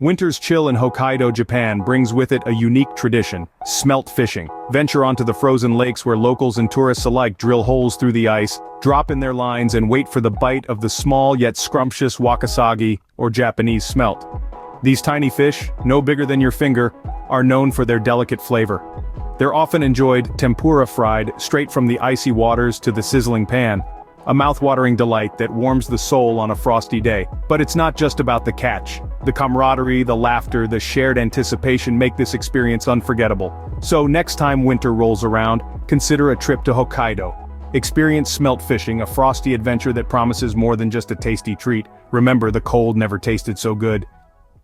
Winter's chill in Hokkaido, Japan brings with it a unique tradition, smelt fishing. Venture onto the frozen lakes where locals and tourists alike drill holes through the ice, drop in their lines and wait for the bite of the small yet scrumptious wakasagi, or Japanese smelt. These tiny fish, no bigger than your finger, are known for their delicate flavor. They're often enjoyed tempura fried straight from the icy waters to the sizzling pan, a mouth-watering delight that warms the soul on a frosty day. But it's not just about the catch. The camaraderie, the laughter, the shared anticipation make this experience unforgettable. So next time winter rolls around, consider a trip to Hokkaido. Experience smelt fishing, a frosty adventure that promises more than just a tasty treat. Remember, the cold never tasted so good.